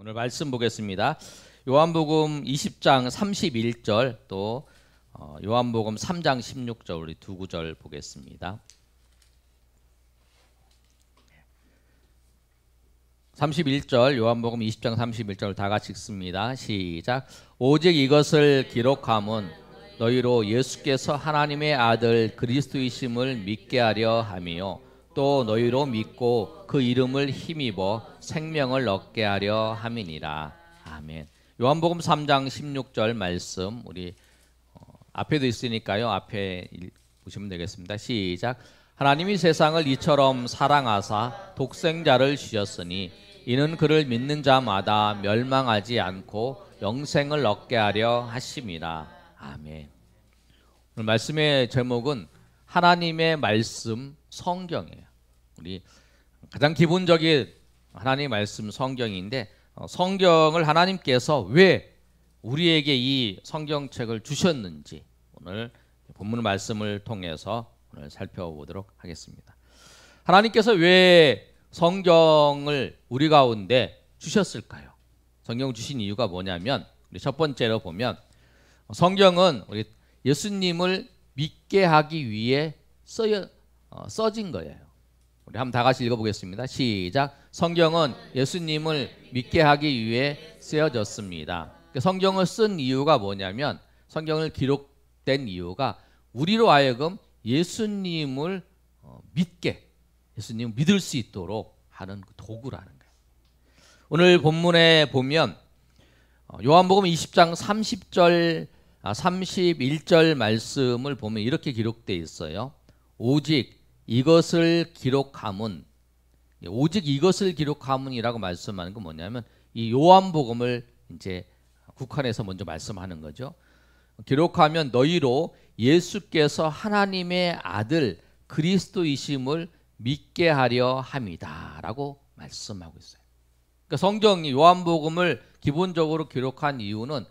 오늘 말씀 보겠습니다. 요한복음 20장 31절 또 요한복음 3장 16절 우리 두 구절 보겠습니다. 31절 요한복음 20장 31절 다 같이 읽습니다. 시작. 오직 이것을 기록함은 너희로 예수께서 하나님의 아들 그리스도이심을 믿게 하려 함이요 또 너희로 믿고 그 이름을 힘입어 생명을 얻게 하려 함이니라. 아멘. 요한복음 3장 16절 말씀 우리 앞에도 있으니까요. 앞에 보시면 되겠습니다. 시작. 하나님이 세상을 이처럼 사랑하사 독생자를 주셨으니 이는 그를 믿는 자마다 멸망하지 않고 영생을 얻게 하려 하심이라. 아멘. 오늘 말씀의 제목은 하나님의 말씀 성경이에요. 우리 가장 기본적인 하나님의 말씀 성경인데 성경을 하나님께서 왜 우리에게 이 성경책을 주셨는지 오늘 본문 말씀을 통해서 오늘 살펴보도록 하겠습니다. 하나님께서 왜 성경을 우리 가운데 주셨을까요? 성경 주신 이유가 뭐냐면 우리 첫 번째로 보면 성경은 우리 예수님을 믿게 하기 위해 써진 거예요. 우리 한번 다 같이 읽어보겠습니다. 시작. 성경은 예수님을 믿게 하기 위해 쓰여졌습니다. 성경을 쓴 이유가 뭐냐면 성경을 기록된 이유가 우리로 하여금 예수님을 예수님을 믿을 수 있도록 하는 도구라는 거예요. 오늘 본문에 보면 요한복음 20장 31절 말씀을 보면 이렇게 기록되어 있어요. 오직 이것을 기록함은이라고 말씀하는 건 뭐냐면 이 요한복음을 이제 국한해서 먼저 말씀하는 거죠. 기록하면 너희로 예수께서 하나님의 아들 그리스도이심을 믿게 하려 함이다라고 말씀하고 있어요. 그러니까 성경이 요한복음을 기본적으로 기록한 이유는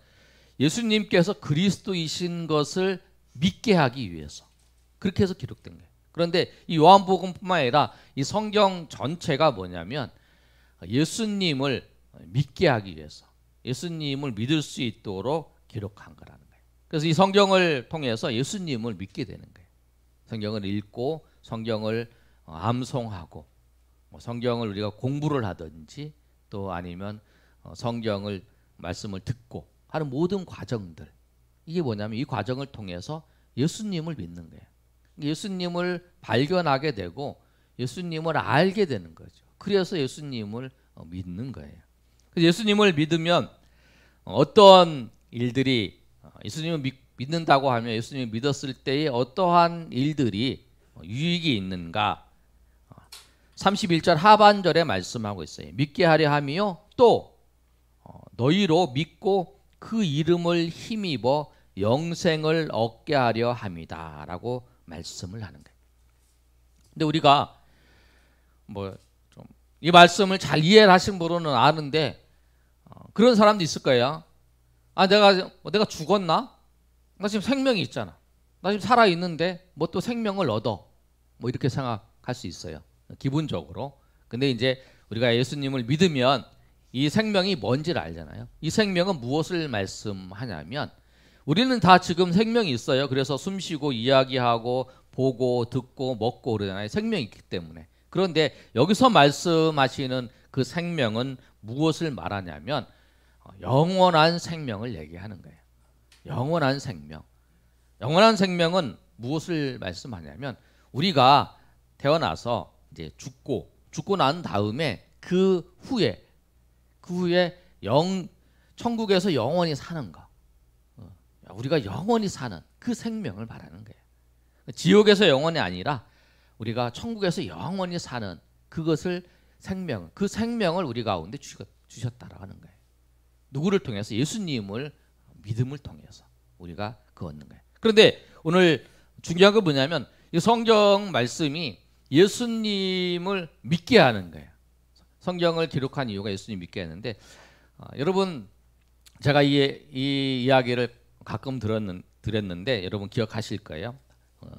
예수님께서 그리스도이신 것을 믿게 하기 위해서 그렇게 해서 기록된 거예요. 그런데 이 요한복음뿐만 아니라 이 성경 전체가 뭐냐면 예수님을 믿게 하기 위해서 예수님을 믿을 수 있도록 기록한 거라는 거예요. 그래서 이 성경을 통해서 예수님을 믿게 되는 거예요. 성경을 읽고 성경을 암송하고 성경을 우리가 공부를 하든지 또 아니면 성경을 말씀을 듣고 하는 모든 과정들 이게 뭐냐면 이 과정을 통해서 예수님을 믿는 거예요. 예수님을 발견하게 되고 예수님을 알게 되는 거죠. 그래서 예수님을 믿는 거예요. 예수님을 믿으면 어떤 일들이 예수님을 믿는다고 하면 예수님을 믿었을 때에 어떠한 일들이 유익이 있는가 31절 하반절에 말씀하고 있어요. 믿게 하려 함이요 또 너희로 믿고 그 이름을 힘입어 영생을 얻게 하려 함이다 라고 말씀을 하는 거예요. 근데 우리가 좀 이 말씀을 잘 이해를 하신 분은 아는데 그런 사람도 있을 거예요. 내가 죽었나? 나 지금 생명이 있잖아. 나 지금 살아 있는데 뭐 또 생명을 얻어. 뭐 이렇게 생각할 수 있어요. 기본적으로. 근데 이제 우리가 예수님을 믿으면 이 생명이 뭔지를 알잖아요. 이 생명은 무엇을 말씀하냐면 우리는 다 지금 생명이 있어요. 그래서 숨쉬고 이야기하고 보고 듣고 먹고 그러잖아요. 생명이 있기 때문에. 그런데 여기서 말씀하시는 그 생명은 무엇을 말하냐면 영원한 생명을 얘기하는 거예요. 영원한 생명. 영원한 생명은 무엇을 말씀하냐면 우리가 태어나서 이제 죽고 난 다음에 그 후에 천국에서 영원히 사는 거. 우리가 영원히 사는 그 생명을 말하는 거예요. 지옥에서 영원이 아니라 우리가 천국에서 영원히 사는 그것을 그 생명을 우리 가운데 주셨다라고 하는 거예요. 누구를 통해서? 예수님을 믿음을 통해서 우리가 그 얻는 거예요. 그런데 오늘 중요한 건 뭐냐면 이 성경 말씀이 예수님을 믿게 하는 거예요. 성경을 기록한 이유가 예수님 믿게 하는데 여러분 제가 이 이야기를 가끔 드렸는데 여러분 기억하실 거예요.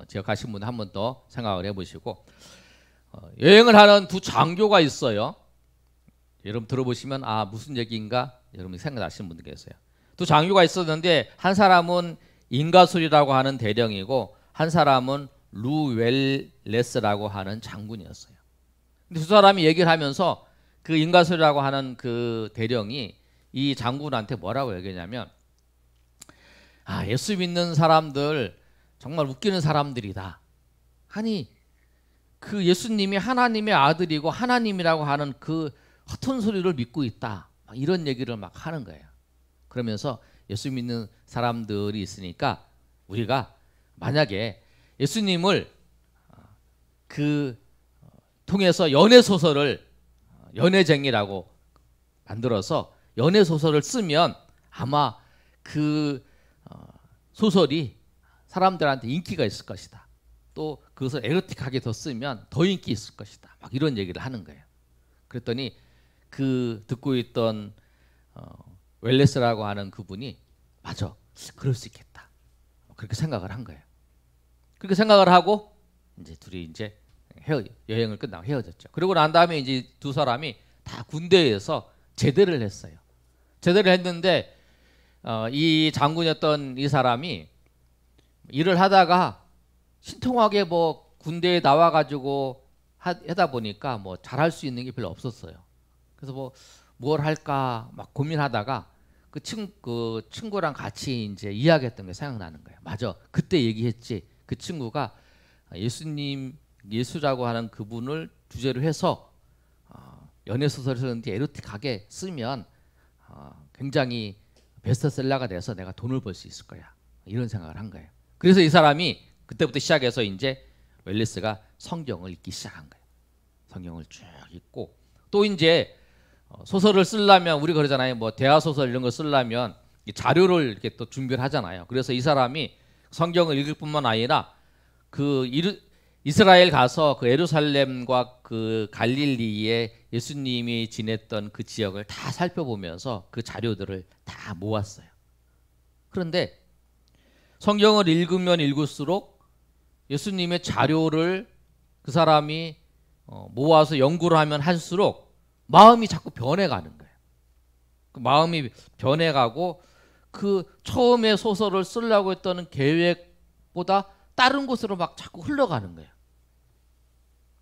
기억하신 분 한 번 더 생각을 해보시고 여행을 하는 두 장교가 있어요. 여러분 들어보시면 아 무슨 얘기인가 여러분이 생각나시는 분들 계세요. 두 장교가 있었는데 한 사람은 인가술이라고 하는 대령이고 한 사람은 루웰레스라고 하는 장군이었어요. 근데 두 사람이 얘기를 하면서 그 인가술이라고 하는 그 대령이 이 장군한테 뭐라고 얘기했냐면 아 예수 믿는 사람들 정말 웃기는 사람들이다. 아니 그 예수님이 하나님의 아들이고 하나님이라고 하는 그 허튼 소리를 믿고 있다. 막 이런 얘기를 막 하는 거예요. 그러면서 예수 믿는 사람들이 있으니까 우리가 만약에 예수님을 그 통해서 연애 소설을 연애쟁이라고 만들어서 연애 소설을 쓰면 아마 그 소설이 사람들한테 인기가 있을 것이다. 또 그것을 에로틱하게 더 쓰면 더 인기 있을 것이다. 막 이런 얘기를 하는 거예요. 그랬더니 그 듣고 있던 웰레스라고 하는 그분이 맞아, 그럴 수 있겠다. 그렇게 생각을 한 거예요. 그렇게 생각을 하고 이제 둘이 이제 여행을 끝나고 헤어졌죠. 그러고 난 다음에 이제 두 사람이 다 군대에서 제대를 했어요. 제대를 했는데 이 장군이었던 이 사람이 일을 하다가 신통하게 뭐 군대에 나와가지고 하다 보니까 뭐 잘할 수 있는 게 별로 없었어요. 그래서 뭘 할까 막 고민하다가 그 친구랑 같이 이제 이야기했던 게 생각나는 거예요. 맞아, 그때 얘기했지. 그 친구가 예수라고 하는 그분을 주제로 해서 연애 소설을 쓰는데 에로틱하게 쓰면 굉장히 베스트셀러가 돼서 내가 돈을 벌 수 있을 거야. 이런 생각을 한 거예요. 그래서 이 사람이 그때부터 시작해서 이제 웰레스가 성경을 읽기 시작한 거예요. 성경을 쭉 읽고 또 이제 소설을 쓰려면 우리 그러잖아요. 뭐 대화 소설 이런 거 쓰려면 자료를 이렇게 또 준비를 하잖아요. 그래서 이 사람이 성경을 읽을 뿐만 아니라 그 이스라엘 가서 그 예루살렘과 그 갈릴리에 예수님이 지냈던 그 지역을 다 살펴보면서 그 자료들을 다 모았어요. 그런데 성경을 읽으면 읽을수록 예수님의 자료를 그 사람이 모아서 연구를 하면 할수록 마음이 자꾸 변해가는 거예요. 그 마음이 변해가고 그 처음에 소설을 쓰려고 했던 계획보다 다른 곳으로 막 자꾸 흘러가는 거예요.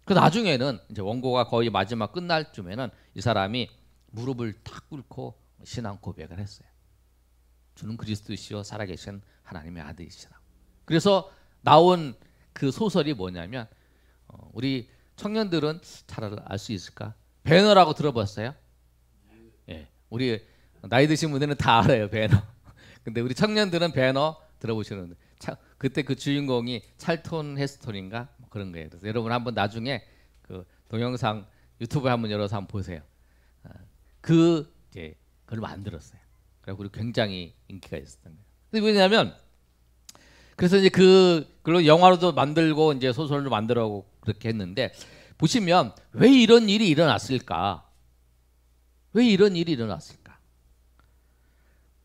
그 나중에는 이제 원고가 거의 마지막 끝날 쯤에는 이 사람이 무릎을 탁 꿇고 신앙 고백을 했어요. 주는 그리스도시요 살아계신 하나님의 아들이시라. 그래서 나온 그 소설이 뭐냐면 우리 청년들은 잘 알 수 있을까? 배너라고 들어봤어요? 예, 우리 나이 드신 분들은 다 알아요, 배너. 근데 우리 청년들은 배너 들어보시는데 그때 그 주인공이 찰톤 헤스톤인가 뭐 그런 거예요. 그래서 여러분 한번 나중에 그 동영상 유튜브에 한번 열어서 한번 보세요. 그걸 만들었어요. 그리고 굉장히 인기가 있었던 거예요. 근데 왜냐하면 그래서 이제 그걸로 영화로도 만들고 이제 소설도 만들고 그렇게 했는데 보시면 왜 이런 일이 일어났을까? 왜 이런 일이 일어났을까?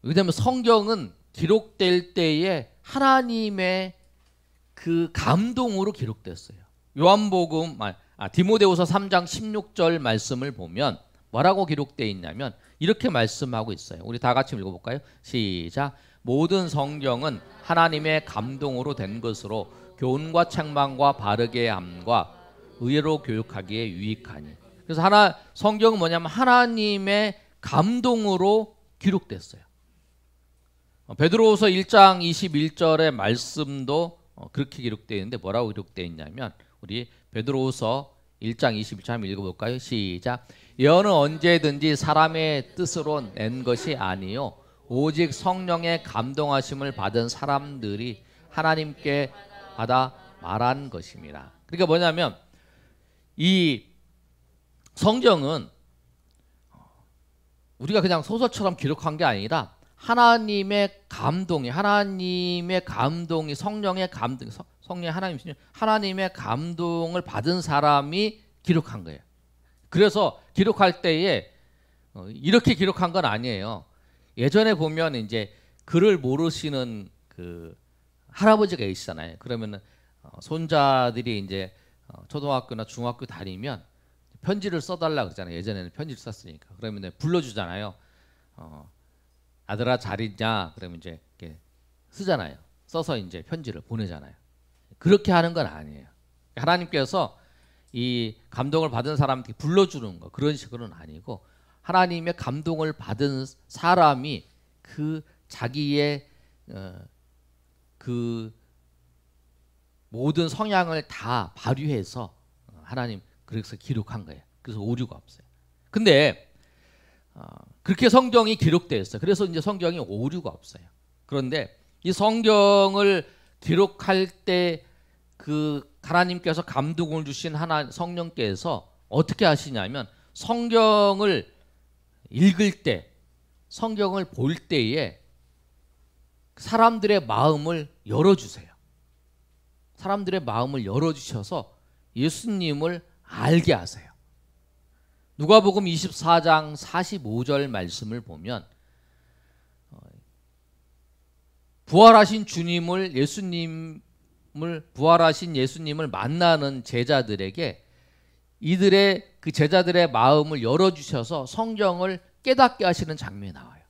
왜냐하면 성경은 기록될 때에 하나님의 그 감동으로 기록됐어요. 요한복음 디모데후서 3장 16절 말씀을 보면 뭐라고 기록되어 있냐면 이렇게 말씀하고 있어요. 우리 다 같이 읽어볼까요? 시작. 모든 성경은 하나님의 감동으로 된 것으로 교훈과 책망과 바르게 함과 의로 교육하기에 유익하니. 그래서 성경은 뭐냐면 하나님의 감동으로 기록됐어요. 베드로후서 1장 21절의 말씀도 그렇게 기록되어 있는데 뭐라고 기록되어 있냐면 우리 베드로후서 1장 21절 한번 읽어볼까요? 시작. 예언은 언제든지 사람의 뜻으로 낸 것이 아니요 오직 성령의 감동하심을 받은 사람들이 하나님께 받아 말한 것입니다. 그러니까 뭐냐면 이 성경은 우리가 그냥 소설처럼 기록한 게 아니라 하나님의 감동이 성령의 감동, 하나님의 감동을 받은 사람이 기록한 거예요. 그래서 기록할 때에 이렇게 기록한 건 아니에요. 예전에 보면 이제 글을 모르시는 그 할아버지가 계시잖아요. 그러면은 손자들이 이제 초등학교나 중학교 다니면 편지를 써달라 그러잖아요. 예전에는 편지를 썼으니까. 그러면 불러주잖아요. 아들아 잘 있냐? 그러면 이제 이렇게 쓰잖아요. 써서 이제 편지를 보내잖아요. 그렇게 하는 건 아니에요. 하나님께서 이 감동을 받은 사람한테 불러주는 거 그런 식으로는 아니고 하나님의 감동을 받은 사람이 그 자기의 그 모든 성향을 다 발휘해서 하나님 그래서 기록한 거예요. 그래서 오류가 없어요. 근데 그렇게 성경이 기록되어 있어요. 그래서 이제 성경이 오류가 없어요. 그런데 이 성경을 기록할 때 그 하나님께서 감동을 주신 성령께서 어떻게 하시냐면 성경을 읽을 때, 성경을 볼 때에 사람들의 마음을 열어주세요. 사람들의 마음을 열어주셔서 예수님을 알게 하세요. 누가복음 24장 45절 말씀을 보면 부활하신 예수님을 만나는 제자들에게 이들의 그 제자들의 마음을 열어주셔서 성경을 깨닫게 하시는 장면이 나와요.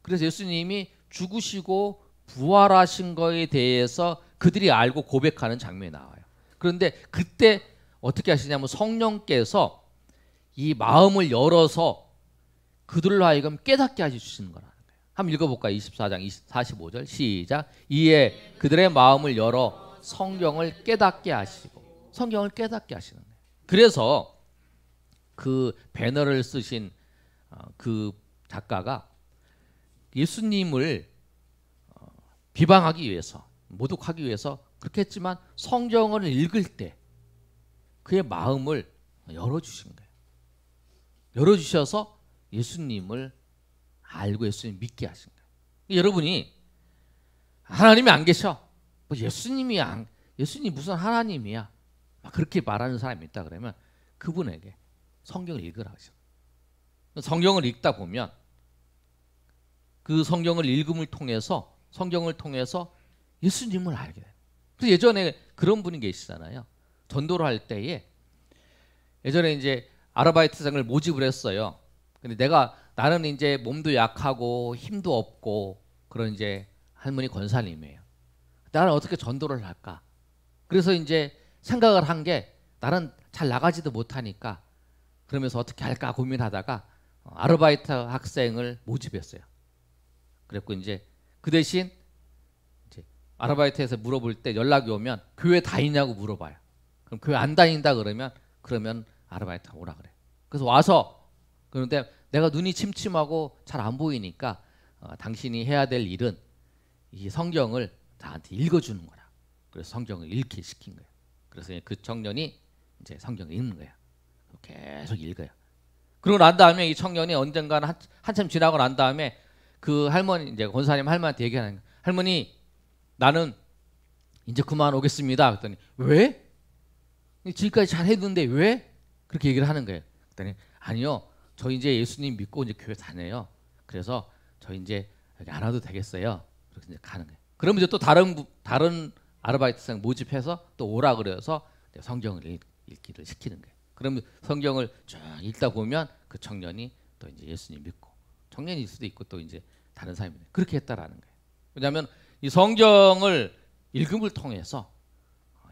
그래서 예수님이 죽으시고 부활하신 거에 대해서 그들이 알고 고백하는 장면이 나와요. 그런데 그때 어떻게 하시냐면 성령께서 이 마음을 열어서 그들로 하여금 깨닫게 해주시는 거라는 거예요. 한번 읽어볼까요? 24장 45절 시작. 이에 그들의 마음을 열어 성경을 깨닫게 하시고 성경을 깨닫게 하시는 거예요. 그래서 그 배너를 쓰신 그 작가가 예수님을 비방하기 위해서 모독하기 위해서 그렇게 했지만 성경을 읽을 때 그의 마음을 열어주신 거예요. 열어주셔서 예수님을 알고 예수님 믿게 하신 거예요. 여러분이 하나님이 안 계셔. 뭐 예수님이 무슨 하나님이야. 막 그렇게 말하는 사람이 있다 그러면 그분에게 성경을 읽으라 하셔. 성경을 읽다 보면 그 성경을 읽음을 통해서 성경을 통해서 예수님을 알게 돼요. 그래서 예전에 그런 분이 계시잖아요. 전도를 할 때에 예전에 이제 아르바이트생을 모집을 했어요. 근데 나는 이제 몸도 약하고 힘도 없고 그런 이제 할머니 권사님이에요. 나는 어떻게 전도를 할까? 그래서 이제 생각을 한 게 나는 잘 나가지도 못하니까 그러면서 어떻게 할까 고민하다가 아르바이트 학생을 모집했어요. 그랬고 이제 그 대신 이제 아르바이트에서 물어볼 때 연락이 오면 교회 다니냐고 물어봐요. 그럼 교회 안 다닌다 그러면 아르바이트 오라 그래. 그래서 와서 그런데 내가 눈이 침침하고 잘 안 보이니까 당신이 해야 될 일은 이 성경을 나한테 읽어주는 거라. 그래서 성경을 읽게 시킨 거예요. 그래서 그 청년이 이제 성경을 읽는 거야. 계속 읽어요. 그러고 난 다음에 이 청년이 언젠가는 한참 지나고 난 다음에 그 할머니 이제 권사님 할머니한테 얘기하는 거예요. 할머니 나는 이제 그만 오겠습니다. 그랬더니 왜? 지금까지 잘 했는데 왜? 그렇게 얘기를 하는 거예요. 그랬더니 아니요. 저 이제 예수님 믿고 이제 교회 다녀요. 그래서 저 이제 여기 안 와도 되겠어요. 그래서 이제 가는 거예요. 그러면 이제 또 다른 아르바이트생 모집해서 또 오라 그래서 성경을 읽기를 시키는 거예요. 그러면 성경을 쭉 읽다 보면 그 청년이 또 이제 예수님 믿고 청년일 수도 있고 또 이제 다른 사람이 그렇게 했다라는 거예요. 왜냐하면 이 성경을 읽음을 통해서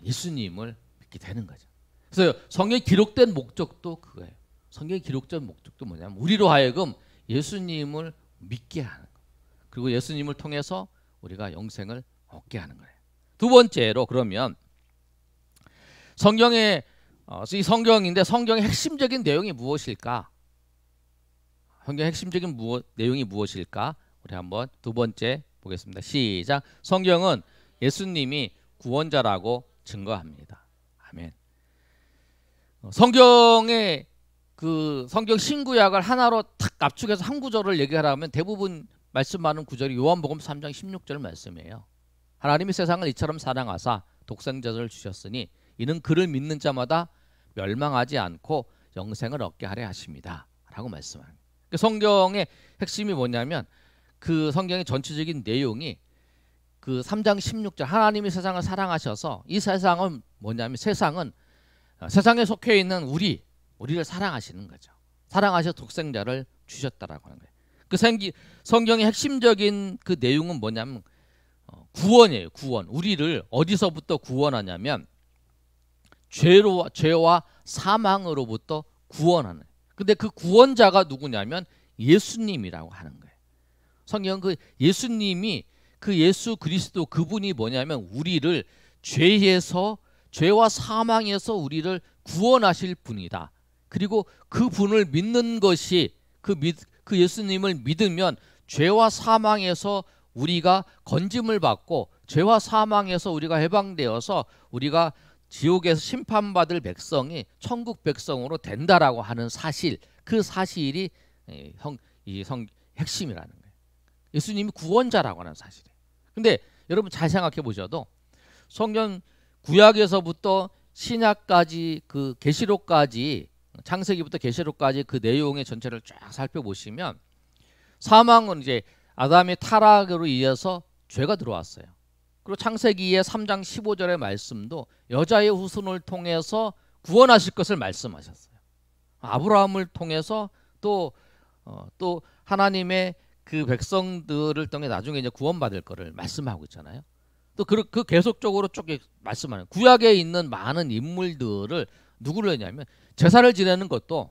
예수님을 믿게 되는 거죠. 그래서 성경이 기록된 목적도 그거예요. 성경이 기록된 목적도 뭐냐면 우리로 하여금 예수님을 믿게 하는 거. 그리고 예수님을 통해서 우리가 영생을 얻게 하는 거예요. 두 번째로 그러면 이 성경인데 성경의 핵심적인 내용이 무엇일까? 성경의 핵심적인 내용이 무엇일까? 우리 한번 두 번째 보겠습니다. 시작. 성경은 예수님이 구원자라고 증거합니다. 아멘. 성경의 그 성경 신구약을 하나로 탁 압축해서 한 구절을 얘기하라면 대부분 말씀하는 구절이 요한복음 3장 16절 말씀이에요. 하나님이 세상을 이처럼 사랑하사 독생자를 주셨으니 이는 그를 믿는 자마다 멸망하지 않고 영생을 얻게 하려 하십니다. 라고 말씀합니다. 성경의 핵심이 뭐냐면 그 성경의 전체적인 내용이 그 3장 16절 하나님이 세상을 사랑하셔서 이 세상은 뭐냐면 세상에 속해 있는 우리 우리를 사랑하시는 거죠. 사랑하셔 독생자를 주셨다라고 하는 거예요. 그 성경의 핵심적인 그 내용은 뭐냐면 구원이에요. 구원. 우리를 어디서부터 구원하냐면 죄와 사망으로부터 구원하는. 근데 그 구원자가 누구냐면 예수님이라고 하는 거예요. 성경 그 예수님이 그 예수 그리스도 그분이 뭐냐면 우리를 죄와 사망에서 우리를 구원하실 분이다. 그리고 그 분을 믿는 것이 그 예수님을 믿으면 죄와 사망에서 우리가 건짐을 받고 죄와 사망에서 우리가 해방되어서 우리가 지옥에서 심판받을 백성이 천국 백성으로 된다라고 하는 사실, 그 사실이 핵심이라는 거예요. 예수님이 구원자라고 하는 사실이에요. 근데 여러분 잘 생각해 보셔도 성경 구약에서부터 신약까지 그 계시록까지 창세기부터 계시록까지 그 내용의 전체를 쫙 살펴보시면 사망은 이제 아담의 타락으로 이어서 죄가 들어왔어요. 그리고 창세기의 3장 15절의 말씀도 여자의 후손을 통해서 구원하실 것을 말씀하셨어요. 아브라함을 통해서 또 하나님의 그 백성들을 통해 나중에 이제 구원받을 것을 말씀하고 있잖아요. 또 그 계속적으로 쭉 말씀하는 구약에 있는 많은 인물들을 누구를 했냐면 제사를 지내는 것도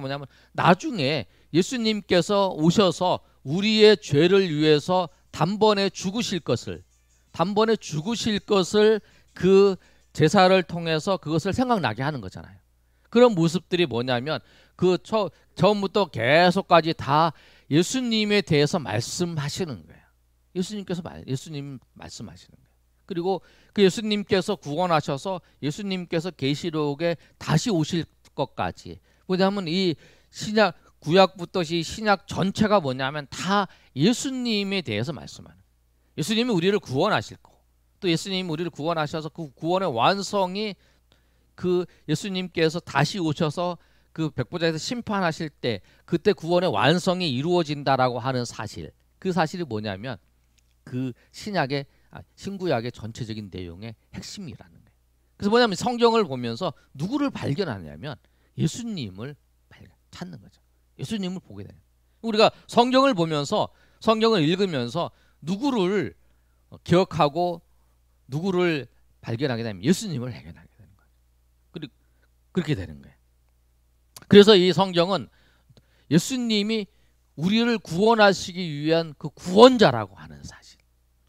뭐냐면 나중에 예수님께서 오셔서 우리의 죄를 위해서 단번에 죽으실 것을 그 제사를 통해서 그것을 생각나게 하는 거잖아요. 그런 모습들이 뭐냐면 그 처음부터 계속까지 다 예수님에 대해서 말씀하시는 거예요. 예수님 말씀하시는 거예요. 그리고 그 예수님께서 구원하셔서 예수님께서 계시록에 다시 오실 것까지, 뭐냐면 이 신약 구약부터 이 신약 전체가 뭐냐면 다 예수님에 대해서 말씀하는 거예요. 예수님이 우리를 구원하실 거고, 또 예수님이 우리를 구원하셔서 그 구원의 완성이 그 예수님께서 다시 오셔서 그 백보자에서 심판하실 때 그때 구원의 완성이 이루어진다라고 하는 사실, 그 사실이 뭐냐면 그 신구약의 전체적인 내용의 핵심이라는 거예요. 그래서 뭐냐면 성경을 보면서 누구를 발견하냐면 예수님을 찾는 거죠. 예수님을 보게 돼요. 우리가 성경을 보면서 성경을 읽으면서 누구를 기억하고 누구를 발견하게 되면 예수님을 발견하게 되는 거예요. 그리고 그렇게 되는 거예요. 그래서 이 성경은 예수님이 우리를 구원하시기 위한 그 구원자라고 하는 사실,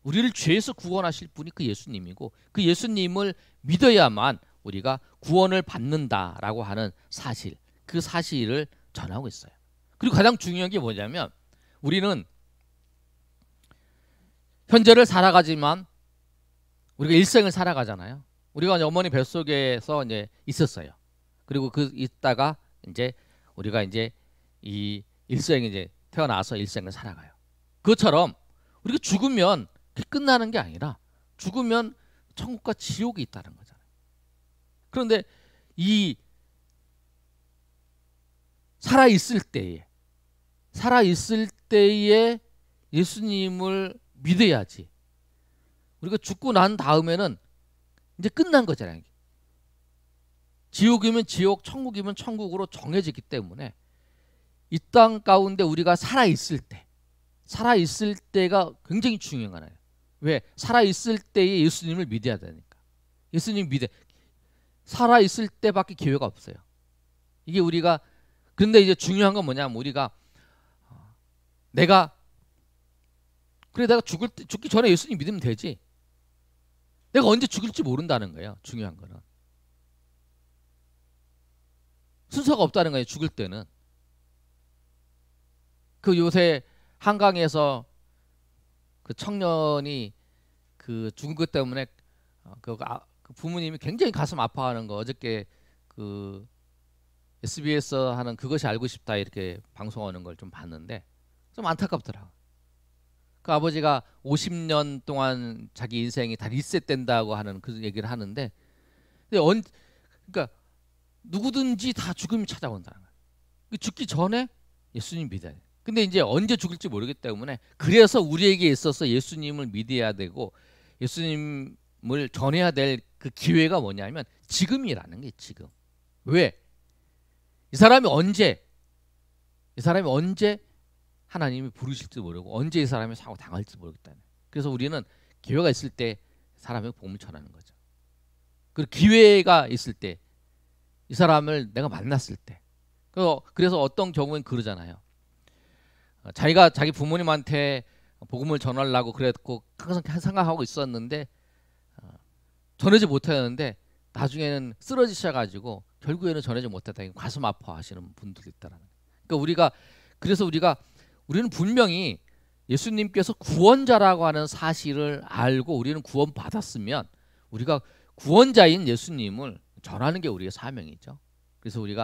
우리를 죄에서 구원하실 분이 그 예수님이고 그 예수님을 믿어야만 우리가 구원을 받는다라고 하는 사실, 그 사실을 전하고 있어요. 그리고 가장 중요한 게 뭐냐면 우리는 현재를 살아가지만 우리가 일생을 살아가잖아요. 우리가 어머니 뱃속에서 이제 있었어요. 그리고 그 있다가 이제 우리가 이제 이 일생에 이제 태어나서 일생을 살아가요. 그것처럼 우리가 죽으면 끝나는 게 아니라 죽으면 천국과 지옥이 있다는 거잖아요. 그런데 이 살아있을 때에 예수님을 믿어야지. 우리가 죽고 난 다음에는 이제 끝난 거잖아요. 지옥이면 지옥, 천국이면 천국으로 정해지기 때문에 이 땅 가운데 우리가 살아있을 때가 굉장히 중요한 거예요. 왜? 살아있을 때에 예수님을 믿어야 되니까. 예수님 살아있을 때밖에 기회가 없어요. 이게 우리가, 근데 이제 중요한 건 뭐냐면 우리가 내가 죽기 전에 예수님 믿으면 되지. 내가 언제 죽을지 모른다는 거예요. 중요한 거는. 순서가 없다는 거예요. 죽을 때는. 그 요새 한강에서 그 청년이 그 죽은 것 때문에 그 부모님이 굉장히 가슴 아파하는 거 어저께 그 SBS 하는 그것이 알고 싶다 이렇게 방송하는 걸 좀 봤는데 좀 안타깝더라고. 그 아버지가 50년 동안 자기 인생이 다 리셋된다고 하는 그 얘기를 하는데, 그러니까 누구든지 다 죽음이 찾아온다는 거예요. 죽기 전에 예수님 믿어야 돼. 근데 이제 언제 죽을지 모르기 때문에 그래서 우리에게 있어서 예수님을 믿어야 되고 예수님을 전해야 될 그 기회가 뭐냐면 지금이라는 게 지금. 왜? 이 사람이 언제 하나님이 부르실지 모르고 언제 이 사람이 사고 당할지 모르겠다. 그래서 우리는 기회가 있을 때 사람에게 복음을 전하는 거죠. 그리고 기회가 있을 때 이 사람을 내가 만났을 때, 그래서 어떤 경우엔 그러잖아요. 자기가 자기 부모님한테 복음을 전하려고 그랬고 항상 생각하고 있었는데 전하지 못하였는데 나중에는 쓰러지셔가지고 결국에는 전하지 못했다. 가슴 아파하시는 분들이 있다라는. 그러니까 우리는 분명히 예수님께서 구원자라고 하는 사실을 알고 우리는 구원받았으면 우리가 구원자인 예수님을 전하는 게 우리의 사명이죠. 그래서 우리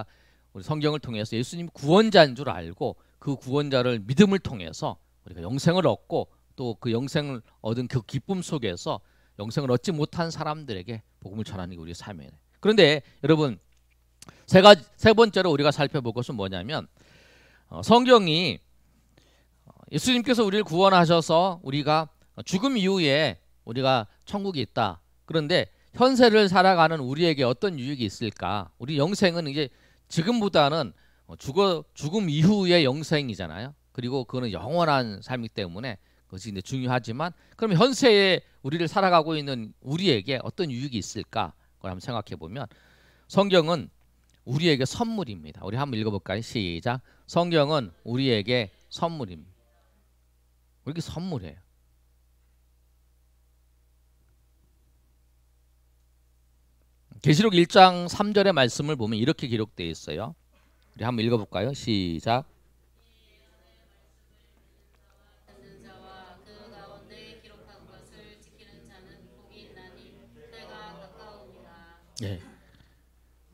성경을 통해서 예수님 구원자인 줄 알고 그 구원자를 믿음을 통해서 우리가 영생을 얻고 또 그 영생을 얻은 그 기쁨 속에서 영생을 얻지 못한 사람들에게 복음을 전하는 게 우리의 사명이에요. 그런데 여러분 세 번째로 우리가 살펴볼 것은 뭐냐면 성경이 예수님께서 우리를 구원하셔서 우리가 죽음 이후에 우리가 천국이 있다. 그런데 현세를 살아가는 우리에게 어떤 유익이 있을까? 우리 영생은 이제 지금보다는 죽음 이후의 영생이잖아요. 그리고 그거는 영원한 삶이기 때문에 그것이 이제 중요하지만 그럼 현세에 우리를 살아가고 있는 우리에게 어떤 유익이 있을까? 그걸 한번 생각해 보면 성경은 우리에게 선물입니다. 우리 한번 읽어볼까요? 시작. 성경은 우리에게 선물입니다. 우리에게 선물이에요. 계시록 1장 3절의 말씀을 보면 이렇게 기록되어 있어요. 우리 한번 읽어볼까요? 시작. 예.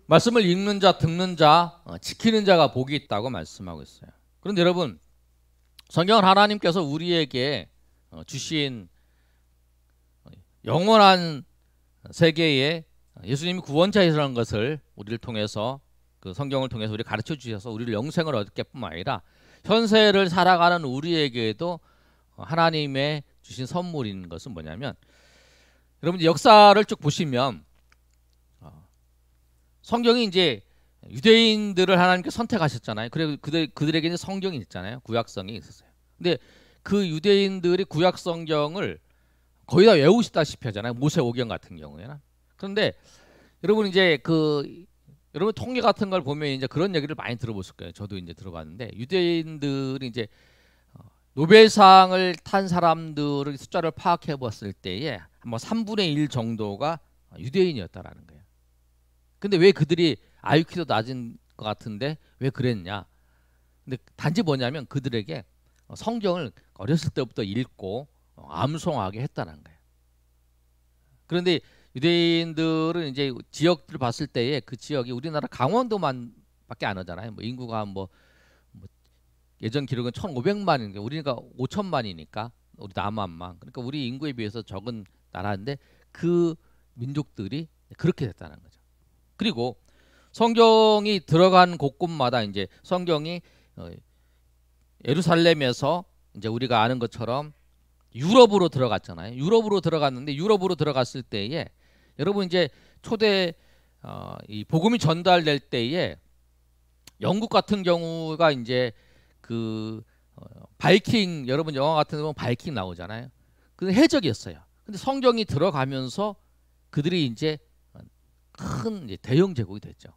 말씀을 읽는 자, 듣는 자, 지키는 자가 복이 있다고 말씀하고 있어요. 그런데 여러분, 성경은 하나님께서 우리에게 주신 영원한 세계에 예수님이 구원자이라는 것을 우리를 통해서 그 성경을 통해서 우리 가르쳐 주셔서 우리를 영생을 얻게 뿐만 아니라 현세를 살아가는 우리에게도 하나님의 주신 선물인 것은 뭐냐면 여러분 역사를 쭉 보시면 성경이 이제 유대인들을 하나님께 선택하셨잖아요. 그리고 그들에게 이제 성경이 있잖아요. 구약성이 있었어요. 근데 그 유대인들이 구약 성경을 거의 다 외우시다시피 하잖아요. 모세오경 같은 경우에는. 그런데 여러분 이제 여러분 통계 같은 걸 보면 이제 그런 얘기를 많이 들어보실 거예요. 저도 이제 들어봤는데 유대인들이 이제 노벨상을 탄 사람들의 숫자를 파악해 봤을 때에 뭐 3분의 1 정도가 유대인이었다라는 거예요. 근데 왜 그들이 IQ도 낮은 것 같은데 왜 그랬냐? 근데 단지 뭐냐면 그들에게 성경을 어렸을 때부터 읽고 암송하게 했다는 거예요. 그런데 유대인들은 이제 지역들을 봤을 때에 그 지역이 우리나라 강원도만밖에 안 오잖아요. 뭐 인구가 뭐 예전 기록은 1,500만인데 우리가 5천만이니까 우리 남한만. 그러니까 우리 인구에 비해서 적은 나라인데 그 민족들이 그렇게 됐다는 거죠. 그리고 성경이 들어간 곳곳마다 이제 성경이 예루살렘에서 이제 우리가 아는 것처럼 유럽으로 들어갔잖아요. 유럽으로 들어갔는데 유럽으로 들어갔을 때에 여러분 이제 초대 이 복음이 전달될 때에 영국 같은 경우가 이제 그 바이킹 여러분 영화 같은 데 보면 바이킹 나오잖아요. 그 해적이었어요. 근데 성경이 들어가면서 그들이 이제 큰 이제 대영 제국이 됐죠.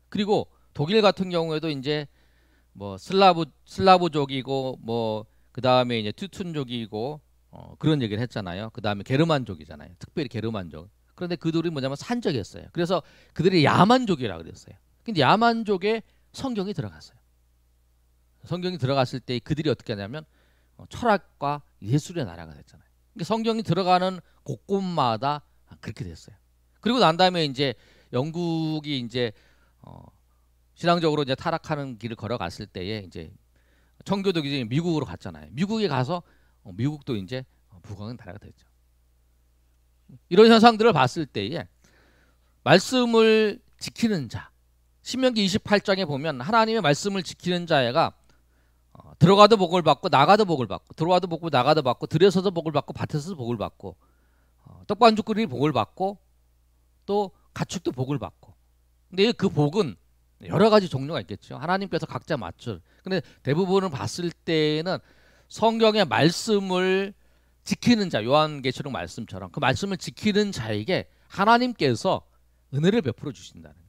그리고 독일 같은 경우에도 이제 뭐 슬라브족이고 뭐 그 다음에 이제 투툰족이고 그런 얘기를 했잖아요. 그 다음에 게르만족이잖아요. 특별히 게르만족. 그런데 그들이 뭐냐면 산적이었어요. 그래서 그들이 야만족이라고 그랬어요. 근데 야만족에 성경이 들어갔어요. 성경이 들어갔을 때 그들이 어떻게 하냐면 철학과 예술의 나라가 됐잖아요. 그러니까 성경이 들어가는 곳곳마다 그렇게 됐어요. 그리고 난 다음에 이제 영국이 이제 신앙적으로 이제 타락하는 길을 걸어갔을 때에 이제 청교도들이 미국으로 갔잖아요. 미국에 가서 미국도 이제 북왕은 나라가 됐죠. 이런 현상들을 봤을 때에 말씀을 지키는 자, 신명기 28장에 보면 하나님의 말씀을 지키는 자가 들어가도 복을 받고 나가도 복을 받고 들어와도 복을 나가도 받고 들에서도 복을 받고 밭에서도 복을 받고 떡반죽거리 복을 받고 또 가축도 복을 받고 근데 그 복은 여러 가지 종류가 있겠죠. 하나님께서 각자 맞춰. 근데 대부분을 봤을 때는 성경의 말씀을 지키는 자, 요한계시록 말씀처럼 그 말씀을 지키는 자에게 하나님께서 은혜를 베풀어 주신다는 거예요.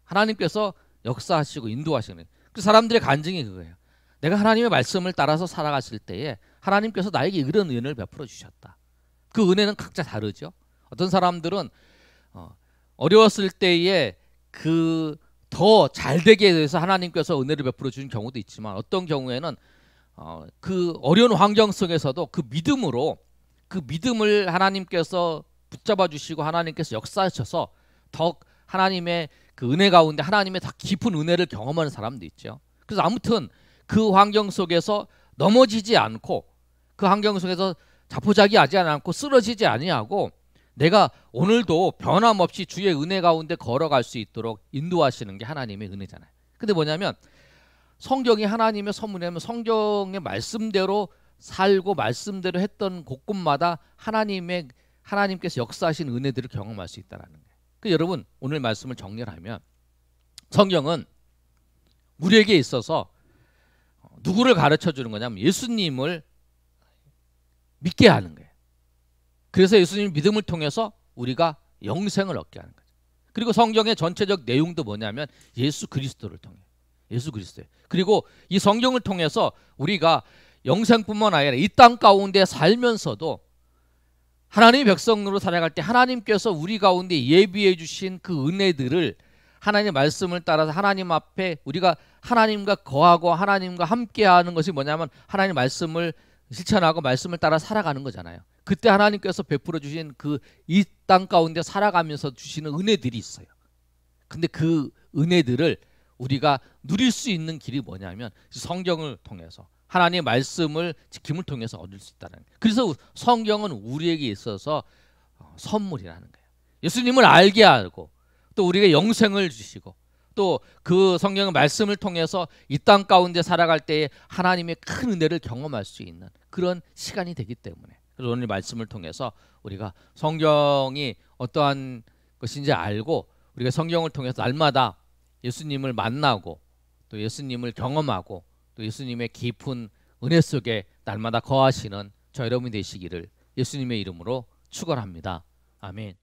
하나님께서 역사하시고 인도하시는. 그 사람들의 간증이 그거예요. 내가 하나님의 말씀을 따라서 살아갔을 때에 하나님께서 나에게 이런 은혜를 베풀어 주셨다. 그 은혜는 각자 다르죠. 어떤 사람들은 어려웠을 때에 그 더 잘되게 해서 하나님께서 은혜를 베풀어 주는 경우도 있지만 어떤 경우에는 그 어려운 환경 속에서도 그 믿음으로 그 믿음을 하나님께서 붙잡아 주시고 하나님께서 역사하셔서 더 하나님의 그 은혜 가운데 하나님의 더 깊은 은혜를 경험하는 사람도 있죠. 그래서 아무튼 그 환경 속에서 넘어지지 않고 그 환경 속에서 자포자기하지 않고 쓰러지지 아니하고 내가 오늘도 변함없이 주의 은혜 가운데 걸어갈 수 있도록 인도하시는 게 하나님의 은혜잖아요. 근데 뭐냐면 성경이 하나님의 선물이라면 성경의 말씀대로 살고 말씀대로 했던 곳곳마다 하나님께서 역사하신 은혜들을 경험할 수 있다는 거예요. 그 여러분 오늘 말씀을 정리하면 성경은 우리에게 있어서 누구를 가르쳐 주는 거냐면 예수님을 믿게 하는 거예요. 그래서 예수님 믿음을 통해서 우리가 영생을 얻게 하는 거죠. 그리고 성경의 전체적 내용도 뭐냐면 예수 그리스도를 통해 예수 그리스도예요. 그리고 이 성경을 통해서 우리가 영생뿐만 아니라 이 땅 가운데 살면서도 하나님의 백성으로 살아갈 때 하나님께서 우리 가운데 예비해 주신 그 은혜들을 하나님의 말씀을 따라서 하나님 앞에 우리가 하나님과 거하고 하나님과 함께하는 것이 뭐냐면 하나님의 말씀을 실천하고 말씀을 따라 살아가는 거잖아요. 그때 하나님께서 베풀어 주신 그 이 땅 가운데 살아가면서 주시는 은혜들이 있어요. 근데 그 은혜들을 우리가 누릴 수 있는 길이 뭐냐면 성경을 통해서 하나님의 말씀을 지킴을 통해서 얻을 수 있다는 거예요. 그래서 성경은 우리에게 있어서 선물이라는 거예요. 예수님을 알게 하고 또 우리에게 영생을 주시고 또 그 성경의 말씀을 통해서 이 땅 가운데 살아갈 때에 하나님의 큰 은혜를 경험할 수 있는 그런 시간이 되기 때문에 그래서 오늘 말씀을 통해서 우리가 성경이 어떠한 것인지 알고 우리가 성경을 통해서 날마다 예수님을 만나고 또 예수님을 경험하고 또 예수님의 깊은 은혜 속에 날마다 거하시는 저 여러분이 되시기를 예수님의 이름으로 축원합니다. 아멘.